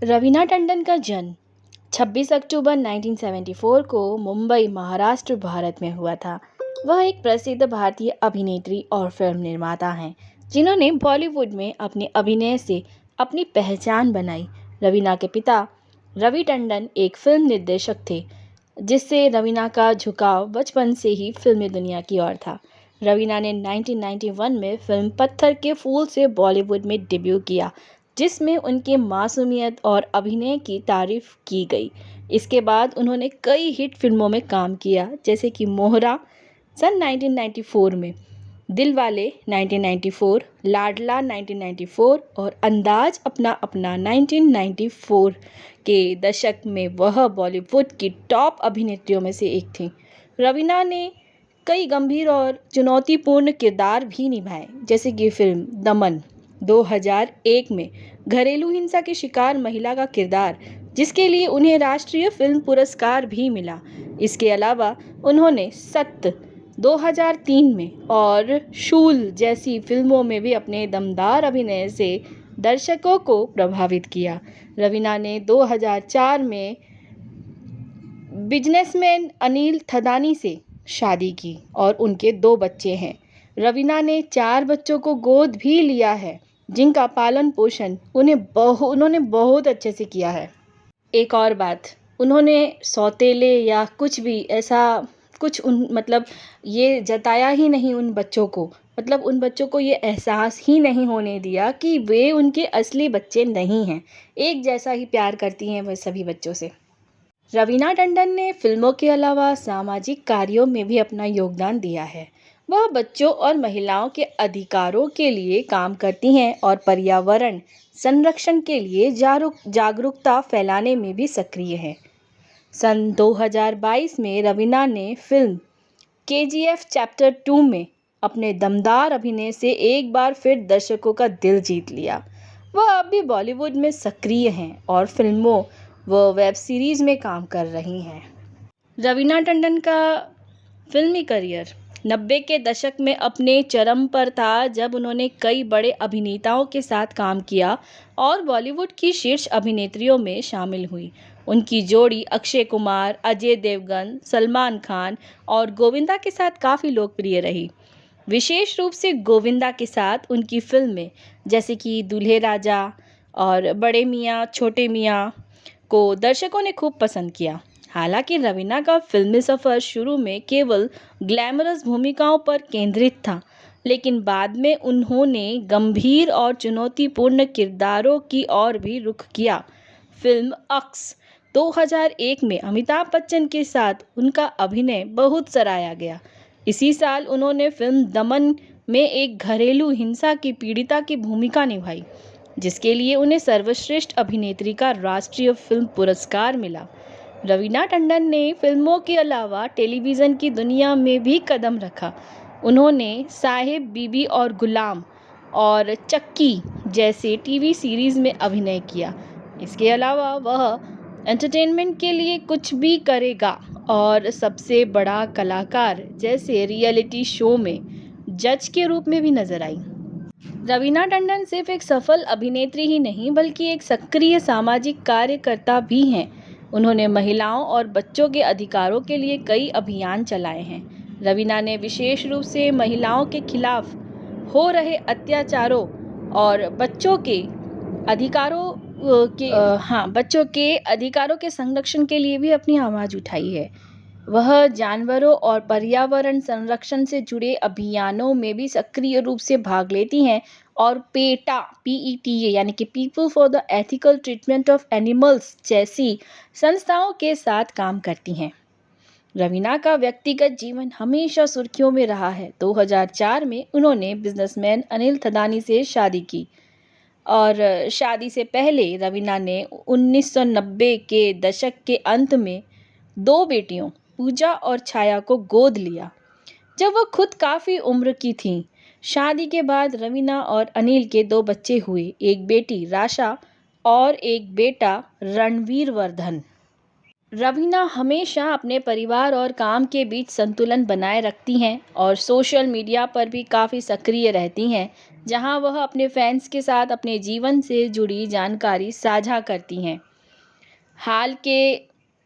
रवीना टंडन का जन्म 26 अक्टूबर 1974 को मुंबई, महाराष्ट्र, भारत में हुआ था। वह एक प्रसिद्ध भारतीय अभिनेत्री और फिल्म निर्माता हैं, जिन्होंने बॉलीवुड में अपने अभिनय से अपनी पहचान बनाई। रवीना के पिता रवि टंडन एक फिल्म निर्देशक थे, जिससे रवीना का झुकाव बचपन से ही फिल्मी दुनिया की ओर था। रवीना ने 1991 में फिल्म पत्थर के फूल से बॉलीवुड में डेब्यू किया, जिसमें उनकी मासूमियत और अभिनय की तारीफ की गई। इसके बाद उन्होंने कई हिट फिल्मों में काम किया, जैसे कि मोहरा सन 1994 में, दिलवाले 1994, लाडला 1994 और अंदाज अपना अपना 1994 के दशक में वह बॉलीवुड की टॉप अभिनेत्रियों में से एक थीं। रवीना ने कई गंभीर और चुनौतीपूर्ण किरदार भी निभाए, जैसे कि फिल्म दमन 2001 में घरेलू हिंसा की शिकार महिला का किरदार, जिसके लिए उन्हें राष्ट्रीय फिल्म पुरस्कार भी मिला। इसके अलावा उन्होंने सत्त 2003 में और शूल जैसी फिल्मों में भी अपने दमदार अभिनय से दर्शकों को प्रभावित किया। रवीना ने 2004 में बिजनेसमैन अनिल थदानी से शादी की और उनके 2 बच्चे हैं। रवीना ने 4 बच्चों को गोद भी लिया है, जिनका पालन पोषण उन्होंने बहुत अच्छे से किया है। एक और बात, उन्होंने सौतेले या कुछ भी ऐसा कुछ ये जताया ही नहीं उन बच्चों को, उन बच्चों को ये एहसास ही नहीं होने दिया कि वे उनके असली बच्चे नहीं हैं। एक जैसा ही प्यार करती हैं वह सभी बच्चों से। रवीना टंडन ने फिल्मों के अलावा सामाजिक कार्यों में भी अपना योगदान दिया है। वह बच्चों और महिलाओं के अधिकारों के लिए काम करती हैं और पर्यावरण संरक्षण के लिए जागरूकता फैलाने में भी सक्रिय है। सन 2022 में रवीना ने फिल्म केजीएफ चैप्टर 2 में अपने दमदार अभिनय से एक बार फिर दर्शकों का दिल जीत लिया। वह अब भी बॉलीवुड में सक्रिय हैं और फिल्मों व वेब सीरीज़ में काम कर रही हैं। रवीना टंडन का फिल्मी करियर 90 के दशक में अपने चरम पर था, जब उन्होंने कई बड़े अभिनेताओं के साथ काम किया और बॉलीवुड की शीर्ष अभिनेत्रियों में शामिल हुई। उनकी जोड़ी अक्षय कुमार, अजय देवगन, सलमान खान और गोविंदा के साथ काफ़ी लोकप्रिय रही। विशेष रूप से गोविंदा के साथ उनकी फिल्में, जैसे कि दूल्हे राजा और बड़े मियाँ छोटे मियाँ, को दर्शकों ने खूब पसंद किया। हालांकि रवीना का फिल्मी सफ़र शुरू में केवल ग्लैमरस भूमिकाओं पर केंद्रित था, लेकिन बाद में उन्होंने गंभीर और चुनौतीपूर्ण किरदारों की ओर भी रुख किया। फिल्म अक्स 2001 में अमिताभ बच्चन के साथ उनका अभिनय बहुत सराहा गया। इसी साल उन्होंने फिल्म दमन में एक घरेलू हिंसा की पीड़िता की भूमिका निभाई, जिसके लिए उन्हें सर्वश्रेष्ठ अभिनेत्री का राष्ट्रीय फिल्म पुरस्कार मिला। रवीना टंडन ने फिल्मों के अलावा टेलीविज़न की दुनिया में भी कदम रखा। उन्होंने साहिब, बीबी और गुलाम और चक्की जैसे टीवी सीरीज़ में अभिनय किया। इसके अलावा वह एंटरटेनमेंट के लिए कुछ भी करेगा और सबसे बड़ा कलाकार जैसे रियलिटी शो में जज के रूप में भी नजर आई। रवीना टंडन सिर्फ एक सफल अभिनेत्री ही नहीं, बल्कि एक सक्रिय सामाजिक कार्यकर्ता भी हैं। उन्होंने महिलाओं और बच्चों के अधिकारों के लिए कई अभियान चलाए हैं। रवीना ने विशेष रूप से महिलाओं के खिलाफ हो रहे अत्याचारों और बच्चों के अधिकारों के संरक्षण के लिए भी अपनी आवाज़ उठाई है। वह जानवरों और पर्यावरण संरक्षण से जुड़े अभियानों में भी सक्रिय रूप से भाग लेती हैं और PETA यानी कि people for the ethical treatment of animals जैसी संस्थाओं के साथ काम करती हैं। रवीना का व्यक्तिगत जीवन हमेशा सुर्खियों में रहा है। 2004 में उन्होंने बिजनेसमैन अनिल थदानी से शादी की और शादी से पहले रवीना ने 1990 के दशक के अंत में 2 बेटियों पूजा और छाया को गोद लिया, जब वह खुद काफ़ी उम्र की थीं। शादी के बाद रवीना और अनिल के 2 बच्चे हुए, एक बेटी राशा और एक बेटा रणवीर वर्धन। रवीना हमेशा अपने परिवार और काम के बीच संतुलन बनाए रखती हैं और सोशल मीडिया पर भी काफ़ी सक्रिय रहती हैं, जहां वह अपने फैंस के साथ अपने जीवन से जुड़ी जानकारी साझा करती हैं। हाल के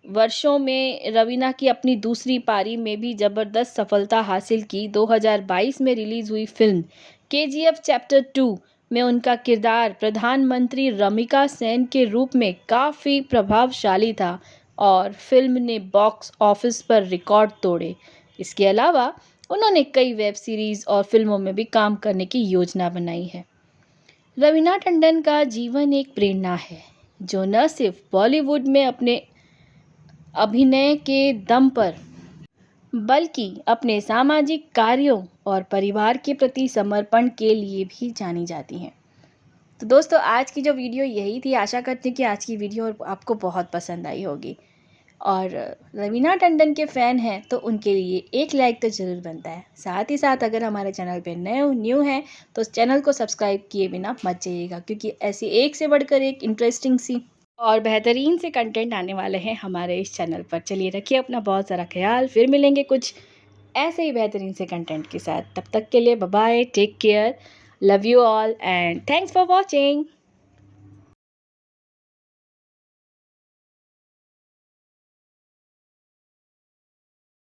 वर्षों में रवीना की अपनी दूसरी पारी में भी ज़बरदस्त सफलता हासिल की। 2022 में रिलीज़ हुई फ़िल्म केजीएफ चैप्टर 2 में उनका किरदार प्रधानमंत्री रमिका सेन के रूप में काफ़ी प्रभावशाली था और फ़िल्म ने बॉक्स ऑफिस पर रिकॉर्ड तोड़े। इसके अलावा उन्होंने कई वेब सीरीज़ और फ़िल्मों में भी काम करने की योजना बनाई है। रवीना टंडन का जीवन एक प्रेरणा है, जो न सिर्फ बॉलीवुड में अपने अभिनय के दम पर बल्कि अपने सामाजिक कार्यों और परिवार के प्रति समर्पण के लिए भी जानी जाती हैं। तो दोस्तों, आज की जो वीडियो यही थी। आशा करती हूँ कि आज की वीडियो आपको बहुत पसंद आई होगी और रवीना टंडन के फ़ैन हैं तो उनके लिए एक लाइक तो ज़रूर बनता है। साथ ही साथ अगर हमारे चैनल पे न्यू हैं तो उस चैनल को सब्सक्राइब किए बिना मत जाइएगा, क्योंकि ऐसी एक से बढ़कर एक इंटरेस्टिंग सी और बेहतरीन से कंटेंट आने वाले हैं हमारे इस चैनल पर। चलिए, रखिए अपना बहुत सारा ख्याल। फिर मिलेंगे कुछ ऐसे ही बेहतरीन से कंटेंट के साथ। तब तक के लिए bye bye, take care, love you all and thanks for watching.